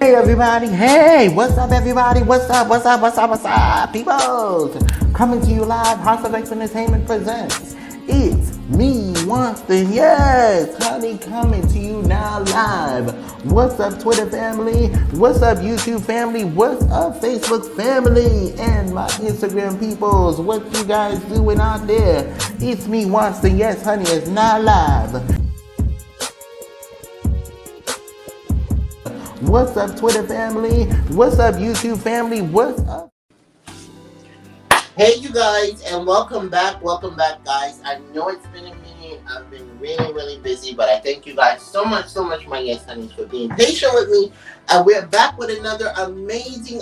Hey everybody, hey, what's up everybody, what's up, people? Coming to you live, House of X Entertainment presents, it's me, Winston, yes, honey, coming to you now live. What's up Twitter family, what's up YouTube family, what's up Facebook family, and my Instagram peoples, what you guys doing out there? It's me, Winston, yes, honey, it's now live. What's up Twitter family? What's up YouTube family? What's up? Hey you guys, and welcome back guys. I know it's been a minute. I've been really busy, but I thank you guys so much my yes honeys for being patient with me. And we're back with another amazing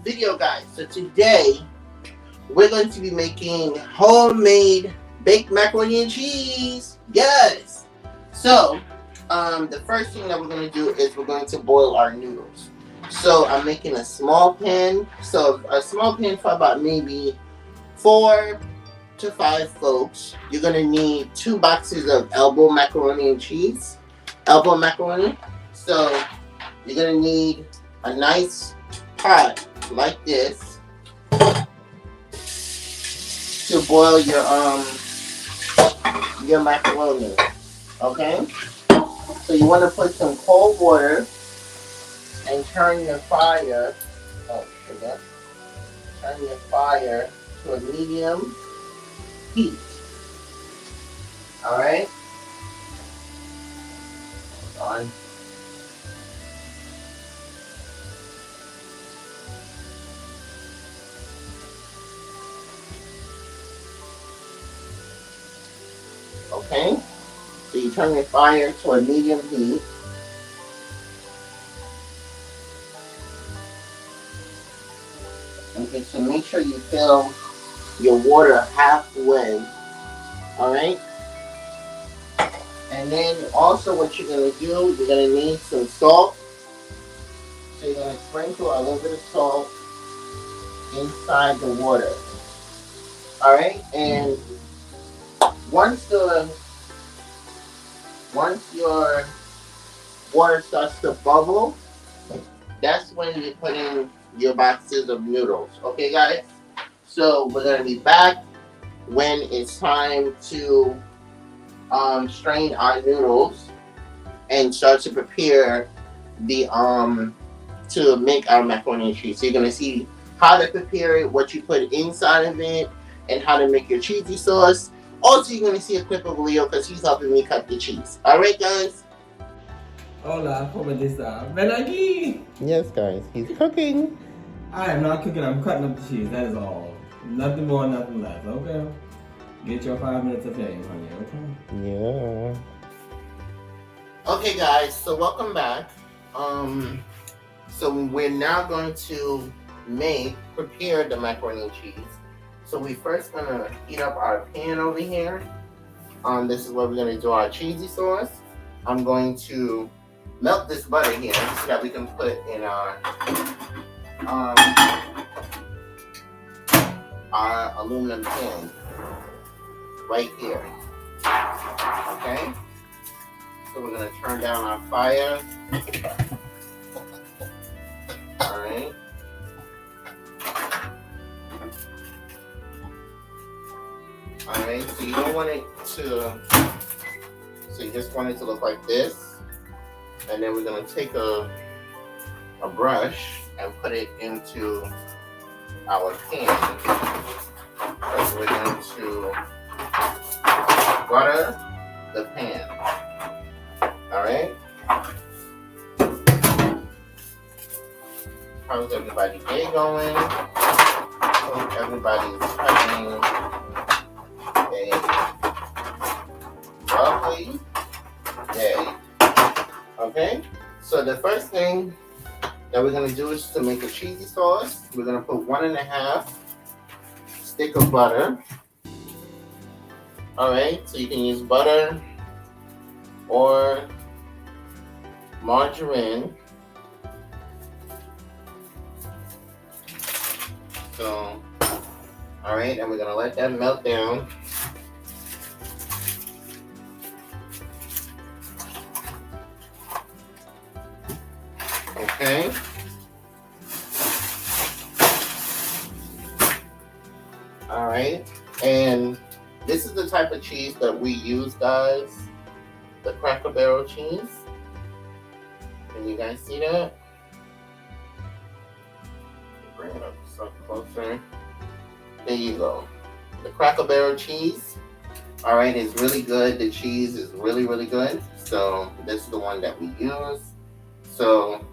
video guys. So today we're going to be making homemade baked macaroni and cheese. Yes. So the first thing that we're going to do is we're going to boil our noodles. So I'm making a small pan. So a small pan for about maybe 4 to 5 folks. You're going to need 2 boxes of elbow macaroni and cheese. Elbow macaroni. So you're going to need a nice pot like this to boil your macaroni. Okay? So you want to put some cold water and turn your fire. Turn your fire to a medium heat. Alright? Hold on. Okay? So you turn your fire to a medium heat. Okay, so make sure you fill your water halfway. Alright? And then also what you're going to do, you're going to need some salt. So you're going to sprinkle a little bit of salt inside the water. Alright? And once your water starts to bubble, that's when you put in your boxes of noodles. Okay guys? So we're going to be back when it's time to strain our noodles and start to prepare the to make our macaroni and cheese. So you're gonna see how to prepare it, what you put inside of it, and how to make your cheesy sauce. Also, you're gonna see a clip of Leo because he's helping me cut the cheese. All right, guys. Hola, ¿cómo está? Ven aquí! Yes guys, he's cooking. I am not cooking, I'm cutting up the cheese, that is all. Nothing more, nothing less, okay? Get your 5 minutes of fame, honey, okay? Yeah. Okay, guys. So welcome back. So we're now going to prepare the macaroni and cheese. So we first gonna heat up our pan over here. This is where we're gonna do our cheesy sauce. I'm going to melt this butter here so that we can put in our aluminum pan right here. Okay? So we're gonna turn down our fire. Alright. Alright, so you don't want it to, so you just want it to look like this. And then we're gonna take a brush and put it into our pan. So we're going to butter the pan. Alright? How's everybody's day going? Hope everybody's having a lovely day. Okay? So the first thing that we're going to do is to make a cheesy sauce. We're going to put 1.5 stick of butter. Alright? So you can use butter or margarine. So, alright, and we're gonna let that melt down. Okay. All right. And this is the type of cheese that we use, guys. The Cracker Barrel cheese. Can you guys see that? Bring it up some closer. There you go. The Cracker Barrel cheese. All right, it's really good. The cheese is really, really good. So this is the one that we use. So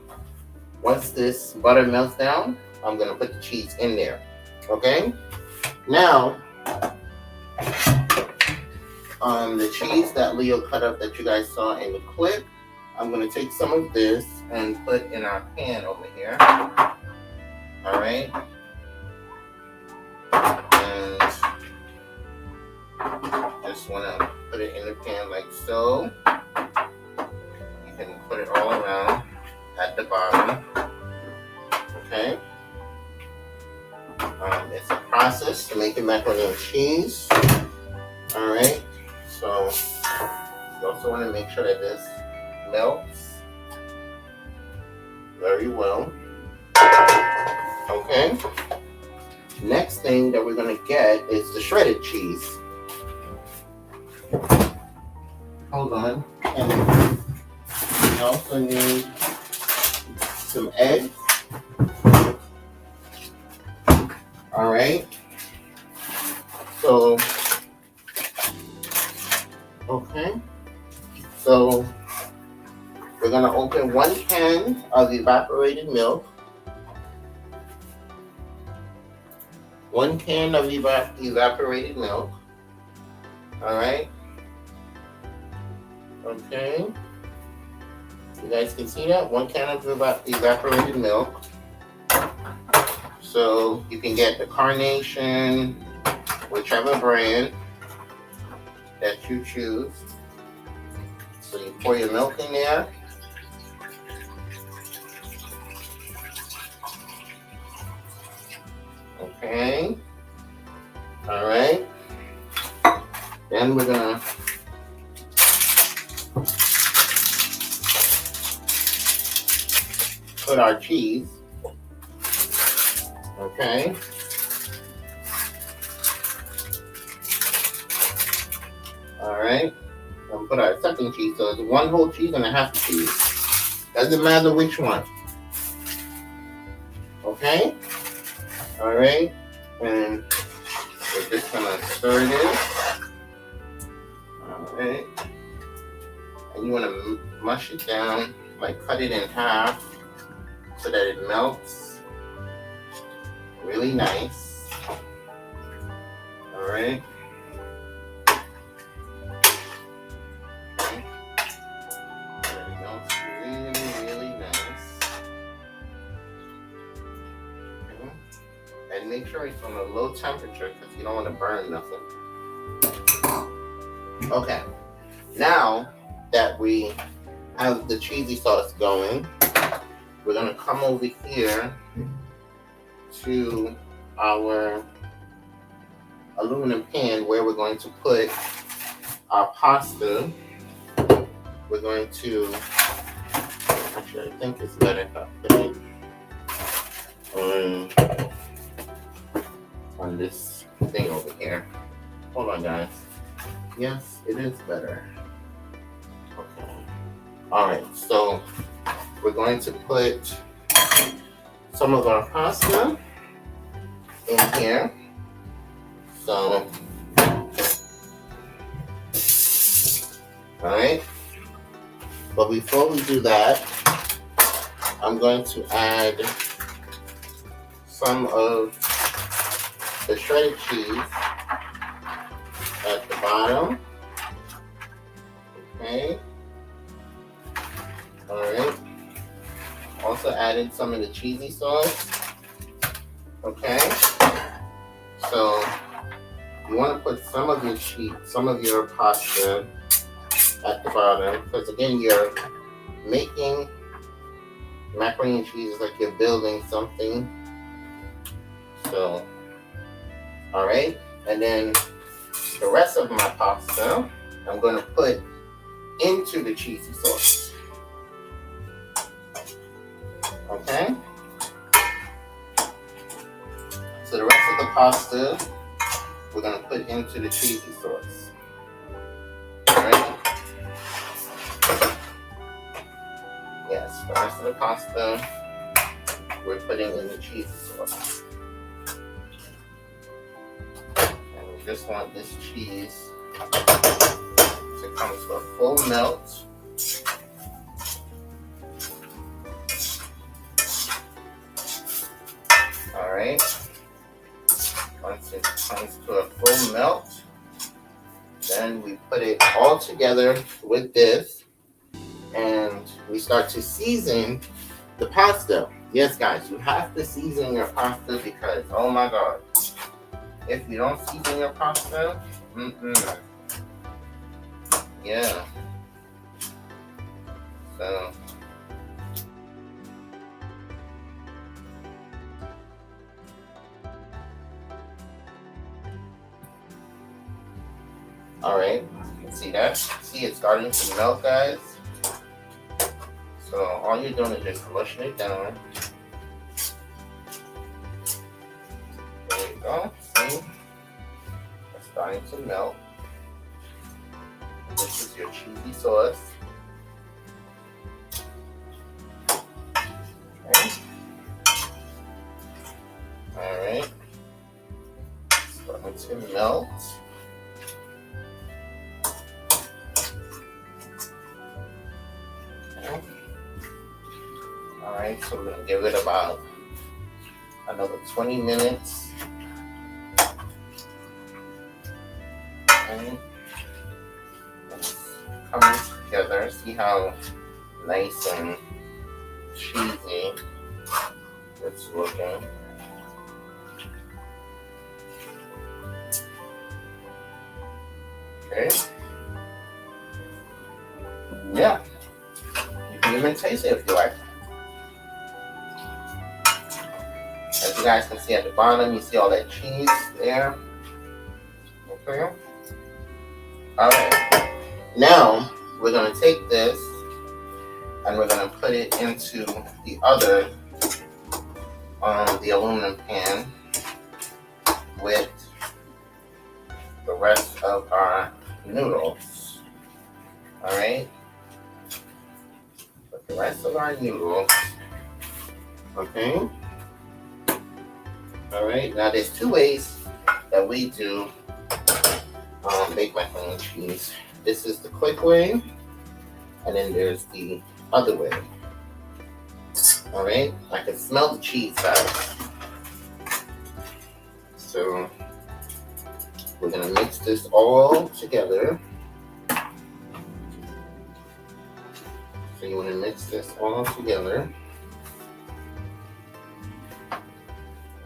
once this butter melts down, I'm gonna put the cheese in there. Okay. Now, the cheese that Leo cut up that you guys saw in the clip, I'm gonna take some of this and put in our pan over here. All right. And just wanna put it in the pan like so. You can put it all around at the bottom. Okay. It's a process to make macaroni and cheese. All right. So you also want to make sure that this melts very well. Okay. Next thing that we're going to get is the shredded cheese. Hold on. And we also need some eggs. All right. So, okay. So, we're going to open 1 can of evaporated milk. 1 can of evaporated milk. All right. Okay. You guys can see that? 1 can of evaporated milk. So you can get the Carnation, whichever brand that you choose. So you pour your milk in there. Okay. All right. Then we're gonna put our cheese. Okay. All right. And put our second cheese. So it's 1 whole cheese and a half cheese. Doesn't matter which one. Okay. All right. And we're just gonna stir this. All right. And you want to mush it down, like cut it in half, so that it melts. Really nice. All right. Okay. It melts really, really nice. Okay. And make sure it's on a low temperature because you don't want to burn nothing. Okay. Now that we have the cheesy sauce going, we're gonna come over here to our aluminum pan where we're going to put our pasta. We're going to, actually I think it's better if I put it on this thing over here. Hold on guys. Yes, it is better. Okay. Alright, so we're going to put some of our pasta in here. So, alright. But before we do that, I'm going to add some of the shredded cheese at the bottom. Okay. Alright. Also added some of the cheesy sauce. Okay. So you want to put some of your pasta at the bottom because again you're making macaroni and cheese is like you're building something. So alright, and then the rest of my pasta I'm going to put into the cheesy sauce. pasta we're gonna put into the cheesy sauce. Alright? Yes, the rest of the pasta we're putting in the cheesy sauce. And we just want this cheese to come to a full melt. Alright. Once it comes to a full melt, then we put it all together with this and we start to season the pasta. Yes, guys, you have to season your pasta because, oh my God, if you don't season your pasta, yeah. So, alright, you can see that. See, it's starting to melt, guys. So all you're doing is just mushing it down. There you go. See? It's starting to melt. This is your cheesy sauce. Okay. Alright. Starting to melt. Okay. Alright, so we're going to give it about another 20 minutes. Okay. It's coming together. See how nice and cheesy it's looking. Okay. Yeah. You can even taste it if you like. As you guys can see at the bottom, you see all that cheese there. Okay. Alright. Now, we're going to take this and we're going to put it into the other, the aluminum pan with the rest of our noodles. Alright. Put the rest of our noodles. Okay. Alright, now there's two ways that we do baked macaroni and cheese. This is the quick way, and then there's the other way. Alright, I can smell the cheese guys. So we're gonna mix this all together. So you wanna mix this all together.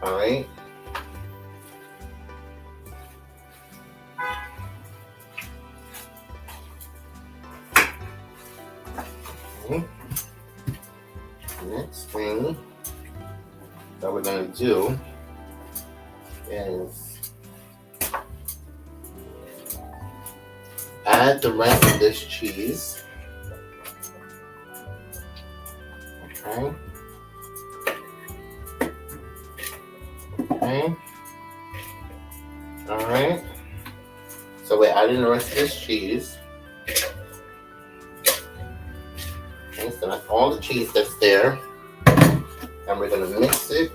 Alright. Okay. Next thing that we're going to do is add the rest of this cheese. Okay. Okay. Alright. So we're adding the rest of this cheese. Okay, so that's all the cheese that's there. And we're going to mix it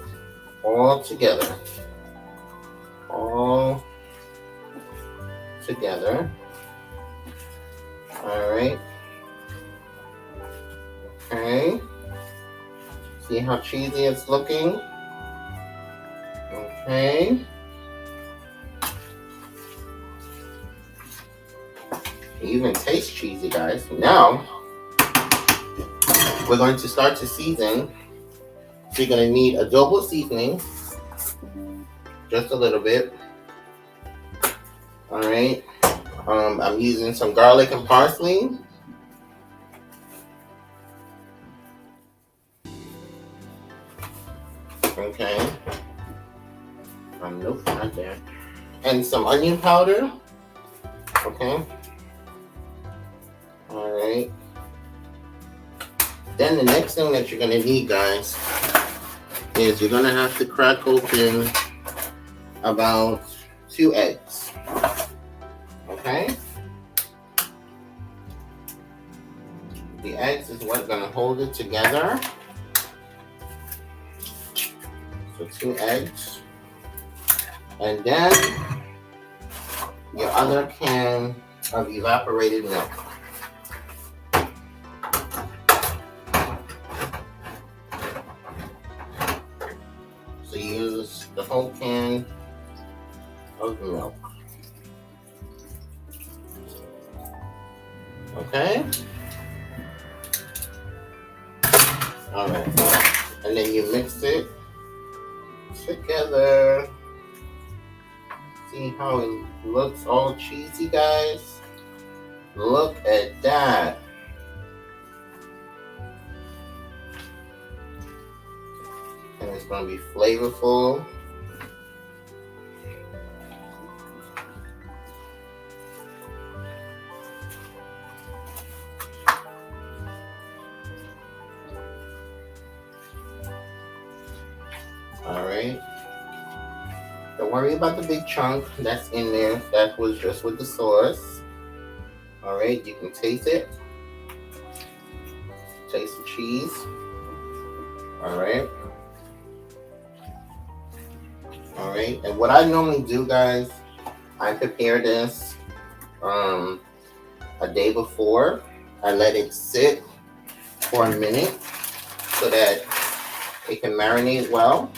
all together. All together. Alright. Okay. See how cheesy it's looking? Okay. It even tastes cheesy, guys. Now, we're going to start to season. So you're going to need adobo seasoning. Just a little bit. Alright. I'm using some garlic and parsley. Okay. Nope, not there. And some onion powder. Okay. Alright. Then the next thing that you're going to need, guys, is you're going to have to crack open about 2 eggs. Okay? The eggs is what's going to hold it together. So 2 eggs. And then your other can of evaporated milk. So you use the whole can of milk. Okay? Alright. And then you mix it together. See how it looks all cheesy, guys? Look at that. And it's going to be flavorful. Alright. Don't worry about the big chunk that's in there. That was just with the sauce. Alright, you can taste it. Taste the cheese. Alright. Alright, and what I normally do, guys, I prepare this a day before. I let it sit for a minute so that it can marinate well.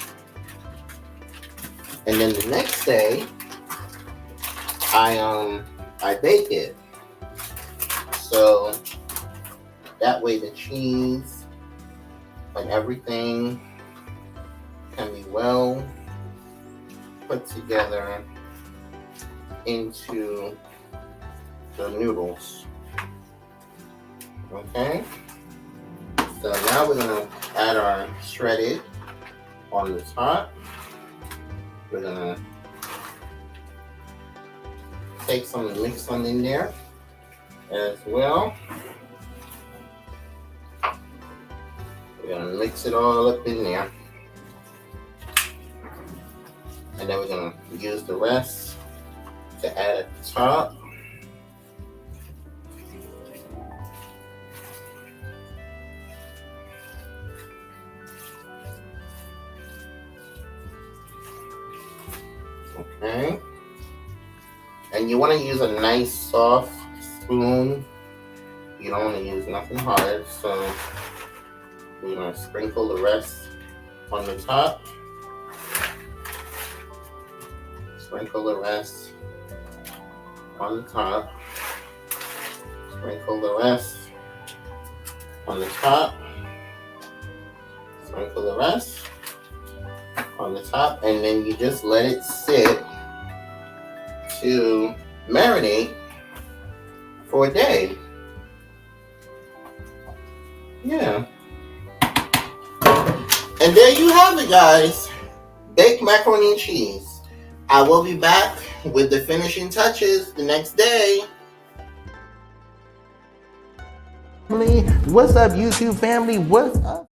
And then the next day, I bake it. So that way the cheese and everything can be well put together into the noodles. Okay? So now we're gonna add our shredded on the top. We're gonna take some and mix some in there as well. We're gonna mix it all up in there. And then we're gonna use the rest to add at the top. Okay. And you want to use a nice soft spoon. You don't want to use nothing hard. So we're going to sprinkle the rest on the top. Sprinkle the rest on the top. Sprinkle the rest on the top. Sprinkle the rest on the top. And then you just let it sit to marinate for a day. Yeah. And there you have it, guys. Baked macaroni and cheese. I will be back with the finishing touches the next day. What's up, YouTube family? What's up?